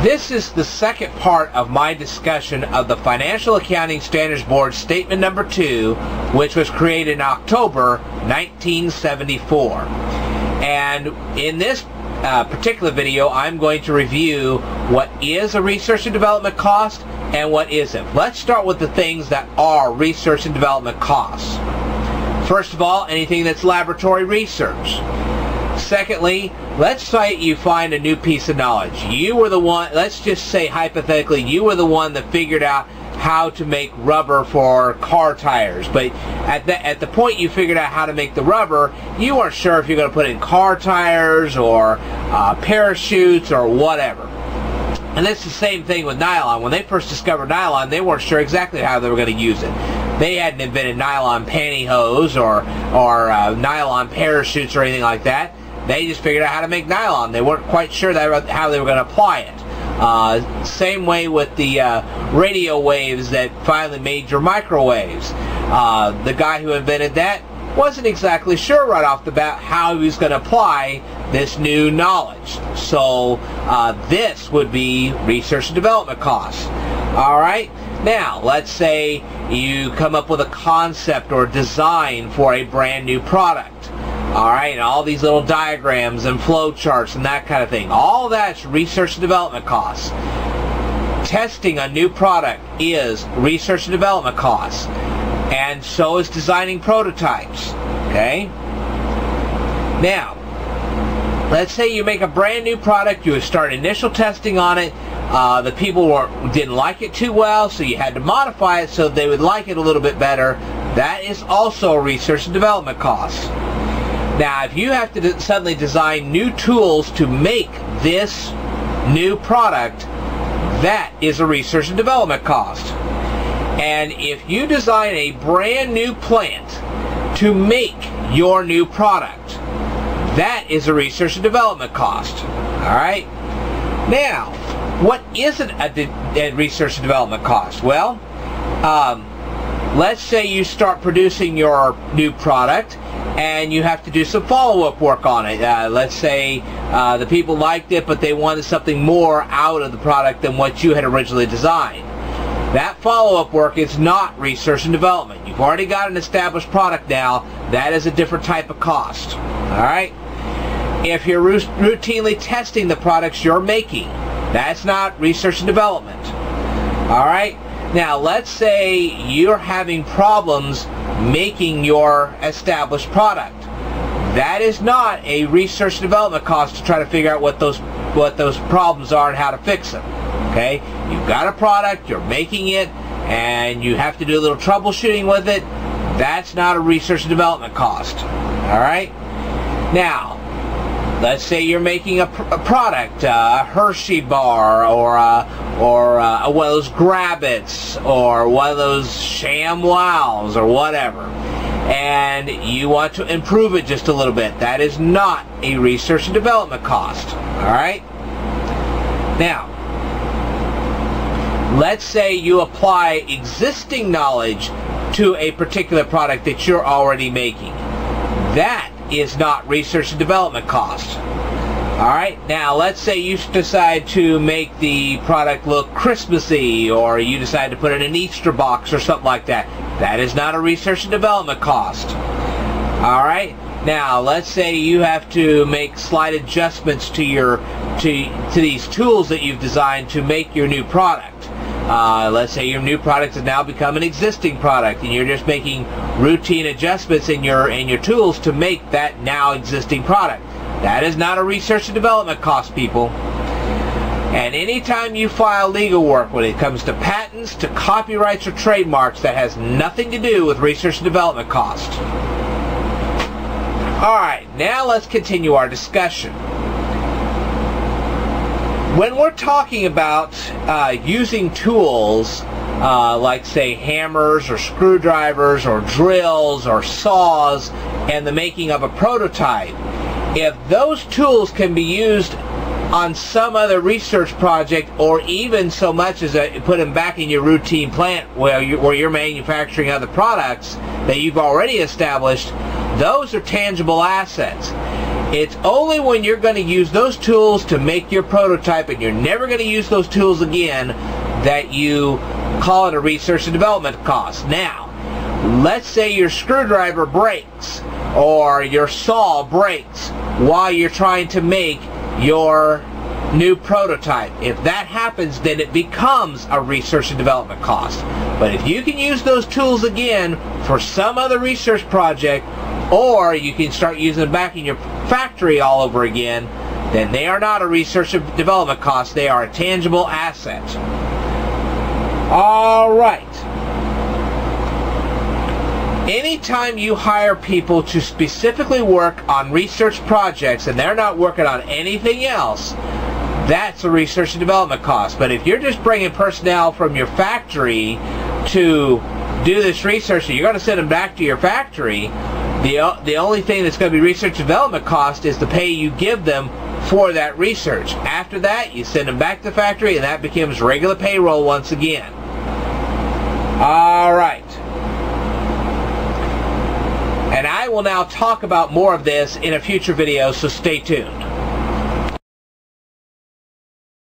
This is the second part of my discussion of the Financial Accounting Standards Board Statement Number 2, which was created in October 1974. And in this particular video, I'm going to review what is a research and development cost and what isn't. Let's start with the things that are research and development costs. First of all, anything that's laboratory research. Secondly, let's say you find a new piece of knowledge. You were the one, let's just say hypothetically, you were the one that figured out how to make rubber for car tires. But at the point you figured out how to make the rubber, you weren't sure if you're going to put in car tires or parachutes or whatever. And that's the same thing with nylon. When they first discovered nylon, they weren't sure exactly how they were going to use it. They hadn't invented nylon pantyhose or nylon parachutes or anything like that. They just figured out how to make nylon. They weren't quite sure how they were going to apply it. Same way with the radio waves that finally made your microwaves. The guy who invented that wasn't exactly sure right off the bat how he was going to apply this new knowledge. So this would be research and development costs. Alright, now let's say you come up with a concept or design for a brand new product. Alright, and all these little diagrams and flow charts and that kind of thing. All that's research and development costs. Testing a new product is research and development costs. And so is designing prototypes. Okay? Now, let's say you make a brand new product, you start initial testing on it, the people didn't like it too well, so you had to modify it so they would like it a little bit better. That is also a research and development cost. Now, if you have to suddenly design new tools to make this new product, that is a research and development cost. And if you design a brand new plant to make your new product, that is a research and development cost. Alright? Now, what isn't a research and development cost? Well, let's say you start producing your new product and you have to do some follow-up work on it. Let's say the people liked it, but they wanted something more out of the product than what you had originally designed. That follow-up work is not research and development. You've already got an established product now. That is a different type of cost. Alright? If you're routinely testing the products you're making, that's not research and development. Alright? Now, let's say you're having problems making your established product. That is not a research and development cost to try to figure out what those problems are and how to fix them. Okay? You've got a product, you're making it, and you have to do a little troubleshooting with it. That's not a research and development cost. Alright? Now, let's say you're making a product, a Hershey bar, or one of those Grabbits, or one of those ShamWows, or whatever, and you want to improve it just a little bit. That is not a research and development cost. Alright? Now, let's say you apply existing knowledge to a particular product that you're already making. That is not research and development cost. Alright, now let's say you decide to make the product look Christmassy, or you decide to put it in an Easter box or something like that. That is not a research and development cost. Alright, now let's say you have to make slight adjustments to these tools that you've designed to make your new product. Let's say your new product has now become an existing product and you're just making routine adjustments in your tools to make that now existing product. That is not a research and development cost, people. And anytime you file legal work when it comes to patents, to copyrights or trademarks, that has nothing to do with research and development cost. Alright, now let's continue our discussion. When we're talking about using tools like, say, hammers or screwdrivers or drills or saws and the making of a prototype, if those tools can be used on some other research project, or even so much as put them back in your routine plant where you're manufacturing other products that you've already established, those are tangible assets. It's only when you're going to use those tools to make your prototype and you're never going to use those tools again that you call it a research and development cost. Now, let's say your screwdriver breaks or your saw breaks while you're trying to make your new prototype. If that happens, then it becomes a research and development cost. But if you can use those tools again for some other research project, or you can start using them back in your factory all over again, then they are not a research and development cost. They are a tangible asset. All right. Anytime you hire people to specifically work on research projects and they're not working on anything else, that's a research and development cost. But if you're just bringing personnel from your factory to do this research and you're going to send them back to your factory, the only thing that's going to be research and development cost is the pay you give them for that research. After that, you send them back to the factory and that becomes regular payroll once again. All right. And I will now talk about more of this in a future video, so stay tuned.